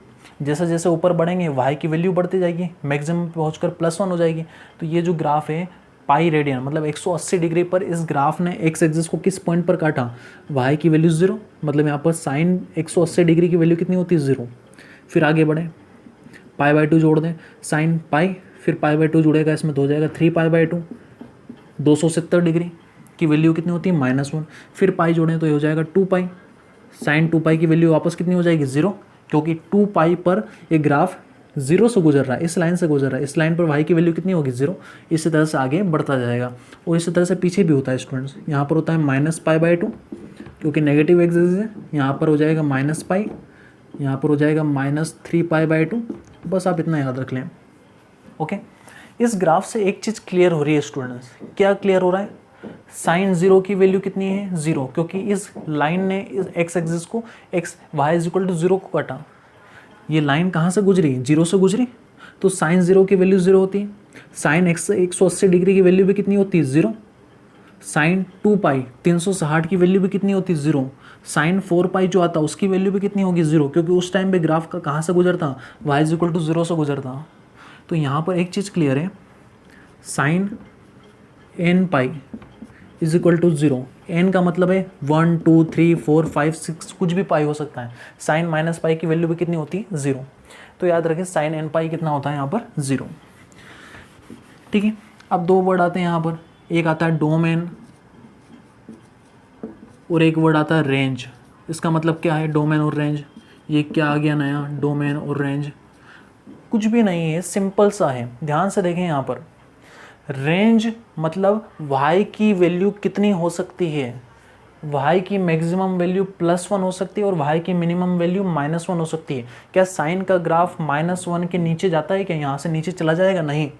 जैसे जैसे ऊपर बढ़ेंगे y की वैल्यू बढ़ती जाएगी, मैक्सिमम पहुँचकर +1 हो जाएगी। तो ये जो ग्राफ है पाई रेडियन मतलब 180 डिग्री पर इस ग्राफ ने x एक्सिस को किस पॉइंट पर काटा, y की वैल्यू 0, मतलब यहाँ पर साइन 180 डिग्री की वैल्यू कितनी होती है 0। फिर आगे बढ़े, π/2 जोड़ दें, साइन पाई, फिर π/2 जुड़ेगा इसमें तो हो जाएगा 3π/2, 270 डिग्री की वैल्यू कितनी होती है -1। फिर पाई जोड़ें तो ये हो जाएगा 2π, साइन 2π की वैल्यू वापस कितनी हो जाएगी 0, क्योंकि 2π पर ये ग्राफ 0 से गुजर रहा है, इस लाइन से गुजर रहा है, इस लाइन पर y की वैल्यू कितनी होगी 0। इसी तरह से आगे बढ़ता जाएगा। और इसी तरह से पीछे भी होता है स्टूडेंट्स, यहाँ पर होता है -π/2 क्योंकि नेगेटिव एक्सिस है, यहाँ पर हो जाएगा -π, यहाँ पर हो जाएगा -3π/2। बस आप इतना याद रख लें। ओके, इस ग्राफ से एक चीज़ क्लियर हो रही है स्टूडेंट्स, क्या क्लियर हो रहा है, साइन 0 की वैल्यू कितनी है 0, क्योंकि इस लाइन ने इस x एक्सिस को y = 0 को काटा। ये लाइन कहाँ से गुजरी, 0 से गुजरी, तो साइन 0 की वैल्यू 0 होती है। साइन 180 डिग्री की वैल्यू भी कितनी होती है 0। साइन 2π 360 की वैल्यू भी कितनी होती है 0। साइन 4π जो आता है उसकी वैल्यू भी कितनी होगी 0, क्योंकि उस टाइम पे ग्राफ का कहाँ से गुजरता, y = 0 से गुजरता। तो यहाँ पर एक चीज़ क्लियर है, साइन nπ = 0। n का मतलब है 1 2 3 4 5 6 कुछ भी पाई हो सकता है। साइन -π की वैल्यू भी कितनी होती है 0। तो याद रखें साइन nπ कितना होता है यहाँ पर 0। ठीक है, अब दो वर्ड आते हैं यहाँ पर, एक आता है डोमेन और एक वर्ड आता है रेंज। इसका मतलब क्या है डोमेन और रेंज, ये क्या आ गया नया, डोमेन और रेंज कुछ भी नहीं है, सिंपल सा है। ध्यान से देखें यहाँ पर, रेंज मतलब y की वैल्यू कितनी हो सकती है, y की मैक्सिमम वैल्यू +1 हो सकती है और y की मिनिमम वैल्यू -1 हो सकती है। क्या साइन का ग्राफ -1 के नीचे जाता है क्या, यहाँ से नीचे चला जाएगा, नहीं,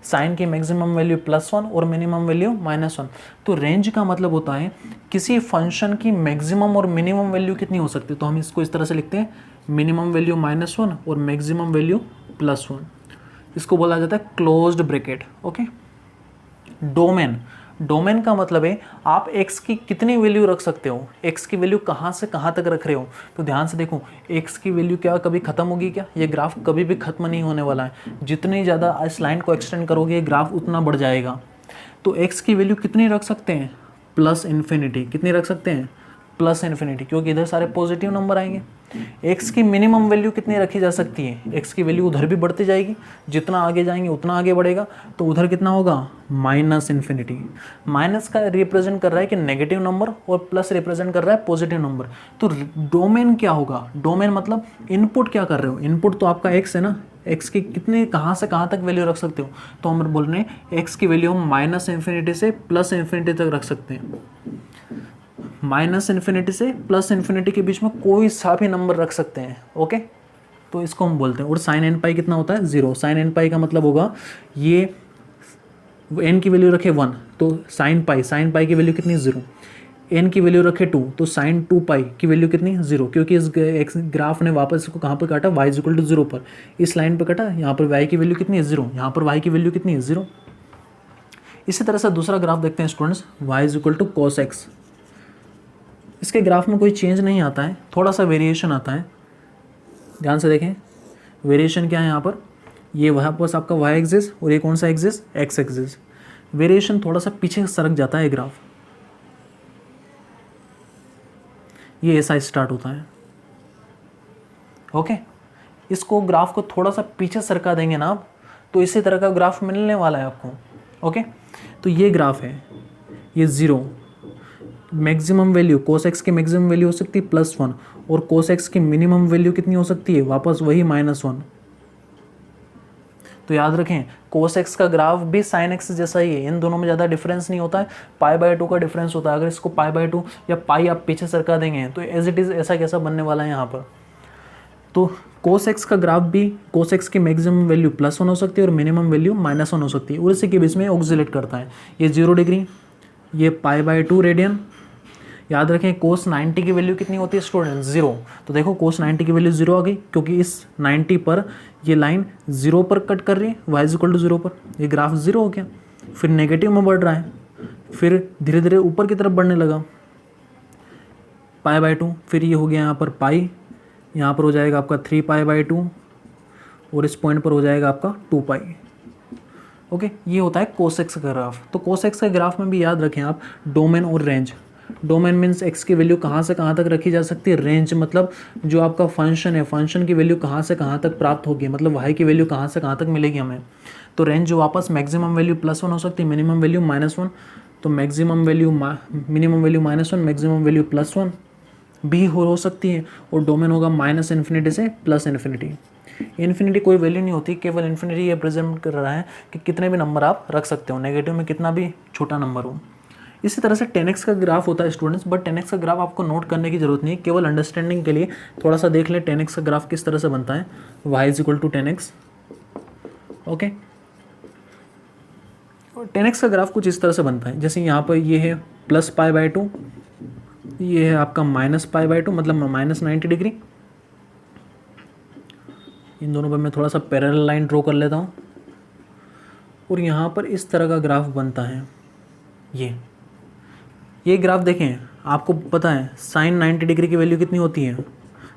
साइन की मैक्सिमम वैल्यू +1 और मिनिमम वैल्यू -1। तो रेंज का मतलब होता है किसी फंक्शन की मैक्सिमम और मिनिमम वैल्यू कितनी हो सकती है। तो हम इसको इस तरह से लिखते हैं, मिनिमम वैल्यू -1 और मैक्सिमम वैल्यू +1। इसको बोला जाता है क्लोज्ड ब्रैकेट। ओके, डोमेन का मतलब है आप x की कितनी वैल्यू रख सकते हो, x की वैल्यू कहाँ से कहाँ तक रख रहे हो। तो ध्यान से देखो, x की वैल्यू क्या कभी ख़त्म होगी क्या, ये ग्राफ कभी भी ख़त्म नहीं होने वाला है। जितनी ज़्यादा इस लाइन को एक्सटेंड करोगे ये ग्राफ उतना बढ़ जाएगा। तो x की वैल्यू कितनी रख सकते हैं, +∞। कितनी रख सकते हैं, +∞, क्योंकि इधर सारे पॉजिटिव नंबर आएंगे। x की मिनिमम वैल्यू कितनी रखी जा सकती है, x की वैल्यू उधर भी बढ़ती जाएगी, जितना आगे जाएंगे उतना आगे बढ़ेगा। तो उधर कितना होगा, -∞। माइनस का रिप्रेजेंट कर रहा है कि नेगेटिव नंबर और प्लस रिप्रेजेंट कर रहा है पॉजिटिव नंबर। तो डोमेन क्या होगा, डोमेन मतलब इनपुट क्या कर रहे हो, इनपुट तो आपका x है ना, x की कितनी कहाँ से कहाँ तक वैल्यू रख सकते हो। तो हम बोल रहे हैं x की वैल्यू हम -∞ से +∞ तक रख सकते हैं। -∞ से +∞ के बीच में कोई सा भी नंबर रख सकते हैं। ओके, तो इसको हम बोलते हैं। और साइन nπ कितना होता है 0। साइन nπ का मतलब होगा ये n की वैल्यू रखे 1 तो साइन पाई की वैल्यू कितनी 0। n की वैल्यू रखे 2 तो साइन 2π की वैल्यू कितनी 0, क्योंकि इस ग्राफ ने वापस इसको कहाँ पर काटा, y = 0 पर, इस लाइन पर काटा। यहाँ पर y की वैल्यू कितनी है 0, यहाँ पर y की वैल्यू कितनी है 0। इसी तरह से दूसरा ग्राफ देखते हैं स्टूडेंट्स, y = cos x। इसके ग्राफ में कोई चेंज नहीं आता है, थोड़ा सा वेरिएशन आता है। ध्यान से देखें वेरिएशन क्या है यहाँ पर, ये वहाँ पर आपका y एक्सिस और ये कौन सा एक्सिस, x एक्सिस। वेरिएशन थोड़ा सा पीछे सरक जाता है ग्राफ। ये ऐसा स्टार्ट होता है। ओके, इसको ग्राफ को थोड़ा सा पीछे सरका देंगे ना आप, तो इसी तरह का ग्राफ मिलने वाला है आपको। ओके, तो ये ग्राफ है, ये 0, मैक्सिमम वैल्यू कोस एक्स की मैक्सिमम वैल्यू हो सकती है +1, और कोस एक्स की मिनिमम वैल्यू कितनी हो सकती है, वापस वही -1। तो याद रखें, कोस एक्स का ग्राफ भी साइन एक्स जैसा ही है, इन दोनों में ज़्यादा डिफरेंस नहीं होता है, π/2 का डिफरेंस होता है। अगर इसको π/2 या पाई आप पीछे सरका देंगे तो एज इट इज़ ऐसा कैसा बनने वाला है यहाँ पर। तो कोस एक्स का ग्राफ भी, कोस एक्स की मैक्सिमम वैल्यू +1 हो सकती है और मिनिमम वैल्यू -1 हो सकती है, और इसी के बीच में ऑक्सिलेट करता है। ये 0 डिग्री, ये π/2 रेडियन। याद रखें कोस 90 की वैल्यू कितनी होती है स्टूडेंट, 0। तो देखो कोस 90 की वैल्यू 0 आ गई, क्योंकि इस 90 पर ये लाइन 0 पर कट कर रही है, y = 0 पर, ये ग्राफ 0 हो गया। फिर नेगेटिव में बढ़ रहा है, फिर धीरे धीरे ऊपर की तरफ बढ़ने लगा π/2, फिर ये हो गया यहाँ पर पाई, यहाँ पर हो जाएगा आपका 3π/2, और इस पॉइंट पर हो जाएगा आपका 2π। ओके, ये होता है कोस एक्स का ग्राफ। तो कोस एक्स के ग्राफ में भी याद रखें आप डोमेन और रेंज। डोमेन मीन्स एक्स की वैल्यू कहाँ से कहाँ तक रखी जा सकती है, रेंज मतलब जो आपका फंक्शन है, फंक्शन की वैल्यू कहाँ से कहाँ तक प्राप्त होगी, मतलब वाई की वैल्यू कहाँ से कहाँ तक मिलेगी हमें। तो रेंज जो वापस मैक्सिमम वैल्यू +1 हो सकती है, मिनिमम वैल्यू -1, तो maximum value minimum value -1, maximum value +1 भी हो सकती है, और डोमेन होगा -∞ से +∞। इन्फिनिटी कोई वैल्यू नहीं होती, केवल इन्फिनिटी ये प्रेजेंट कर रहा है कि कितने भी नंबर आप रख सकते हो, नेगेटिव में कितना भी छोटा नंबर हो। इसी तरह से 10x का ग्राफ होता है स्टूडेंट्स, बट 10x का ग्राफ आपको नोट करने की जरूरत नहीं है, केवल अंडरस्टैंडिंग के लिए थोड़ा सा देख लें 10x का ग्राफ किस तरह से बनता है। y = 10x। ओके, 10x का ग्राफ कुछ इस तरह से बनता है, जैसे यहाँ पर ये है +π/2, ये है आपका -π/2, मतलब -90 डिग्री। इन दोनों पर मैं थोड़ा सा पैरेलल लाइन ड्रॉ कर लेता हूँ, और यहाँ पर इस तरह का ग्राफ बनता है। ये ग्राफ देखें, आपको पता है साइन 90 डिग्री की वैल्यू कितनी होती है,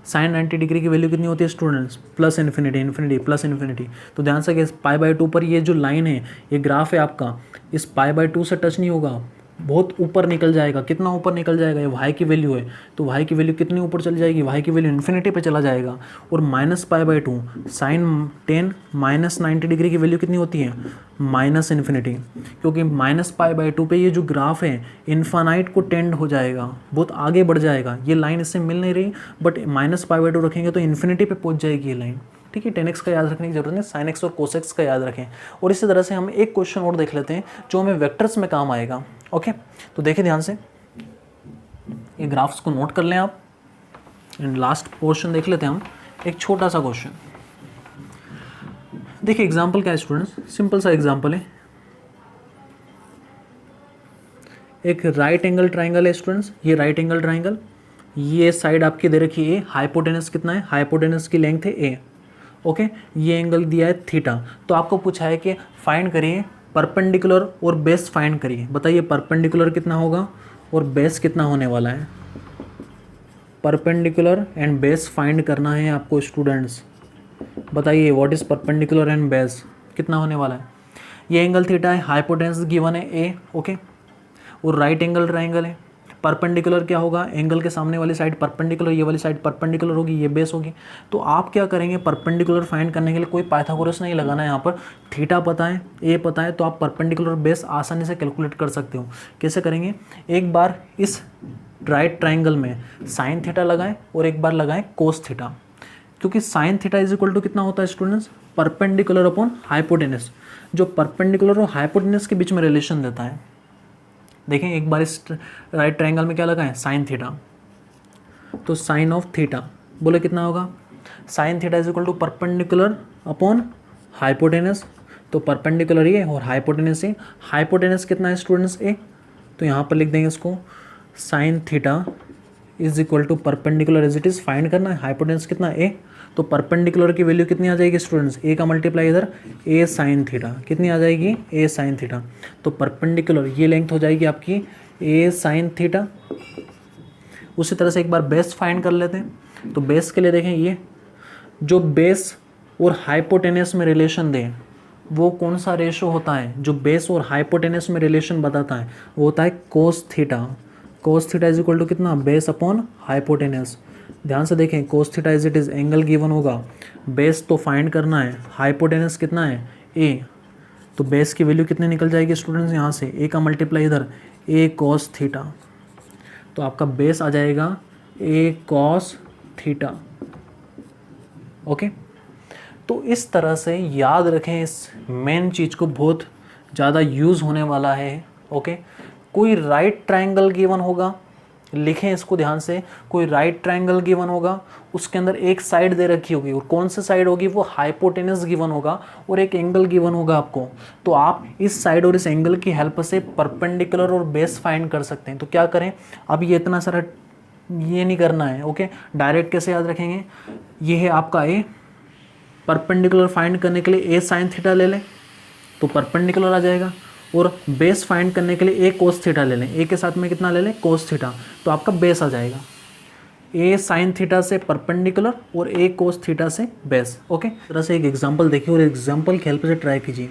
साइन 90 डिग्री की वैल्यू कितनी होती है स्टूडेंट्स, +∞, तो ध्यान से कि π/2 पर ये जो लाइन है, ये ग्राफ है आपका, इस π/2 से टच नहीं होगा, बहुत ऊपर निकल जाएगा। कितना ऊपर निकल जाएगा, ये y की वैल्यू है, तो y की वैल्यू कितनी ऊपर चली जाएगी, y की वैल्यू इन्फिनिटी पे चला जाएगा। और -π/2 साइन 10 -90 डिग्री की वैल्यू कितनी होती है, -∞, क्योंकि -π/2 पे ये जो ग्राफ है इन्फानाइट को टेंड हो जाएगा, बहुत आगे बढ़ जाएगा। ये लाइन इससे मिल नहीं रही, बट -π/2 रखेंगे तो इन्फिनिटी पे पहुंच जाएगी ये लाइन। ठीक है, 10x का याद रखने की जरूरत नहीं, साइन एक्स और कोस एक्स का याद रखें। और इसी तरह से हम एक क्वेश्चन और देख लेते हैं जो हमें वेक्टर्स में काम आएगा। ओके, तो देखिए ध्यान से, ये ग्राफ्स को नोट कर लें आप, एंड लास्ट पोर्शन देख लेते हैं हम, एक छोटा सा क्वेश्चन। देखिए एग्जाम्पल क्या है स्टूडेंट्स, सिंपल सा एग्जाम्पल है, एक राइट एंगल ट्राइंगल है स्टूडेंट्स। ये राइट एंगल ट्राइंगल, ये साइड आपकी दे रखी है, हाइपोटेनस कितना है, हाइपोटेनस की लेंथ है a। ओके, ये एंगल दिया है थीटा। तो आपको पूछा है कि फाइंड करिए परपेंडिकुलर और बेस फाइंड करिए। बताइए परपेंडिकुलर कितना होगा और बेस कितना होने वाला है। परपेंडिकुलर एंड बेस फाइंड करना है आपको स्टूडेंट्स। बताइए what is perpendicular and base, कितना होने वाला है। ये एंगल थीटा है, हाइपोटेनस गिवन है a। ओके, और राइट एंगल ट्राइंगल है। परपेंडिकुलर क्या होगा, एंगल के सामने वाली साइड परपेंडिकुलर, ये वाली साइड परपेंडिकुलर होगी, ये बेस होगी। तो आप क्या करेंगे, परपेंडिकुलर फाइंड करने के लिए कोई पाइथागोरस नहीं लगाना है यहाँ पर। थीटा पता है, ए पता है, तो आप परपेंडिकुलर बेस आसानी से कैलकुलेट कर सकते हो। कैसे करेंगे, एक बार इस राइट ट्राइंगल में साइन थीटा लगाएं और एक बार लगाएं कोस थीटा, क्योंकि sine theta is equal to कितना होता है स्टूडेंट्स, परपेंडिकुलर अपॉन हाइपोटेनस, जो परपेंडिकुलर और हाइपोटेनस के बीच में रिलेशन देता है। देखें एक बार इस राइट ट्रायंगल में क्या लगा है, साइन थीटा, तो साइन ऑफ थीटा बोले कितना होगा, sine theta is equal to perpendicular upon hypotenuse. तो परपेंडिकुलर ये और हाइपोटेनस ये, हाइपोटेनस कितना है स्टूडेंट्स ए, तो यहाँ पर लिख देंगे इसको sine theta is equal to perpendicular as it is find करना है, हाइपोटेनस कितना ए, तो परपेंडिकुलर की वैल्यू कितनी आ जाएगी स्टूडेंट्स, ए का मल्टीप्लाई इधर ए साइन थीटा, कितनी आ जाएगी ए साइन थीटा। तो परपेंडिकुलर ये लेंथ हो जाएगी आपकी ए साइन थीटा। उसी तरह से एक बार बेस फाइंड कर लेते हैं। तो बेस के लिए देखें, ये जो बेस और हाइपोटेनस में रिलेशन दे वो कौन सा रेशो होता है, जो बेस और हाइपोटेनस में रिलेशन बताता है वो होता है cos theta. cos theta is equal to कितना, बेस अपॉन हाइपोटेनस। ध्यान से देखें, cos theta is it is angle given होगा, बेस तो फाइंड करना है, हाइपोटेनस कितना है a, तो बेस की वैल्यू कितनी निकल जाएगी स्टूडेंट्स यहाँ से, a का मल्टीप्लाई इधर a cos थीटा, तो आपका बेस आ जाएगा a cos थीटा। ओके, तो इस तरह से याद रखें, इस मेन चीज़ को बहुत ज़्यादा यूज़ होने वाला है। ओके, कोई राइट ट्रायंगल गिवन होगा, लिखें इसको ध्यान से, कोई राइट ट्रायंगल गिवन होगा, उसके अंदर एक साइड दे रखी होगी, और कौन सी साइड होगी, वो हाइपोटेनस गिवन होगा, और एक एंगल गिवन होगा आपको, तो आप इस साइड और इस एंगल की हेल्प से परपेंडिकुलर और बेस फाइंड कर सकते हैं। तो क्या करें, अब ये इतना सारा ये नहीं करना है। ओके, डायरेक्ट कैसे याद रखेंगे, ये है आपका ए, परपेंडिकुलर फाइंड करने के लिए a साइन थीटा ले लें तो परपेंडिकुलर आ जाएगा, और बेस फाइंड करने के लिए a कोस थीटा ले लें, a के साथ में कितना ले लें, कोस थीटा, तो आपका बेस आ जाएगा a साइन थीटा से परपेंडिकुलर और a कोस थीटा से बेस। ओके, इस तरह से एक एग्जांपल देखिए और एग्जांपल की हेल्प से ट्राई कीजिए।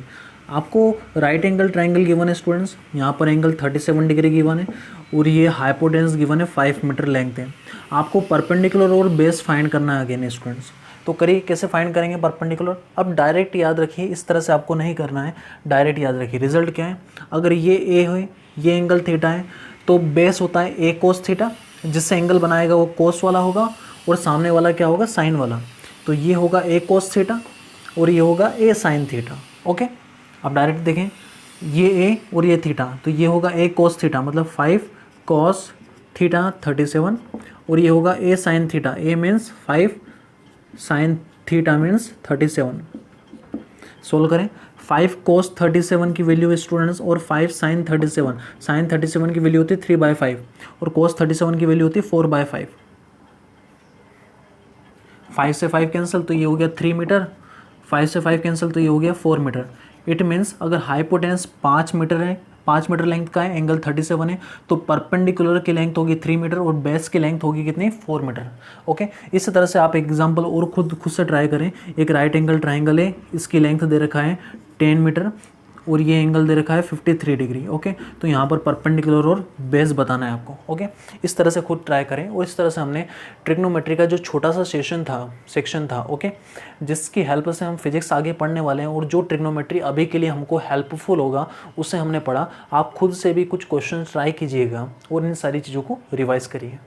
आपको राइट एंगल ट्राइंगल गिवन है स्टूडेंट्स, यहाँ पर एंगल 37 डिग्री गिवन है, और ये हाइपोटेनस गिवन है 5 मीटर लेंथ है। आपको परपेंडिकुलर और बेस फाइंड करना है अगेन स्टूडेंट्स, तो करिए कैसे फाइंड करेंगे परपेंडिकुलर। अब डायरेक्ट याद रखिए, इस तरह से आपको नहीं करना है, डायरेक्ट याद रखिए। रिजल्ट क्या है, अगर ये ए है, ये एंगल थीटा है, तो बेस होता है ए कोस थीटा, जिससे एंगल बनाएगा वो कोस वाला होगा, और सामने वाला क्या होगा, साइन वाला, तो ये होगा ए कोस थीटा और ये होगा ए साइन थीटा। ओके, अब डायरेक्ट देखें, ये ए और ये थीटा, तो ये होगा ए कोस थीटा, मतलब 5 कॉस थीटा 37, और ये होगा A sine theta, A means 5 sine theta means 37। Solve करें, 5 कोस 37 की वैल्यू है स्टूडेंट्स, और 5 साइन 37, साइन 37 की वैल्यू होती है 3/5, और कोस 37 की वैल्यू होती है 4/5। 5 से 5 कैंसिल, तो ये हो गया 3 मीटर, 5 से 5 कैंसिल, तो ये हो गया 4 मीटर। इट मीन्स अगर हाइपोटेनस 5 मीटर है, 5 मीटर लेंथ का है, एंगल 37 है, तो परपेंडिकुलर की लेंथ होगी 3 मीटर और बेस की लेंथ होगी कितनी, 4 मीटर। ओके, इस तरह से आप एग्जांपल और खुद से ट्राई करें। एक राइट एंगल ट्राइंगल है, इसकी लेंथ दे रखा है 10 मीटर, और ये एंगल दे रखा है 53 डिग्री। ओके, तो यहाँ पर परपेंडिकुलर और बेस बताना है आपको। ओके, इस तरह से खुद ट्राई करें, और इस तरह से हमने ट्रिग्नोमेट्री का जो छोटा सा सेक्शन था, ओके, जिसकी हेल्प से हम फिजिक्स आगे पढ़ने वाले हैं, और जो ट्रिग्नोमेट्री अभी के लिए हमको हेल्पफुल होगा उससे हमने पढ़ा। आप खुद से भी कुछ क्वेश्चन ट्राई कीजिएगा और इन सारी चीज़ों को रिवाइज करिए।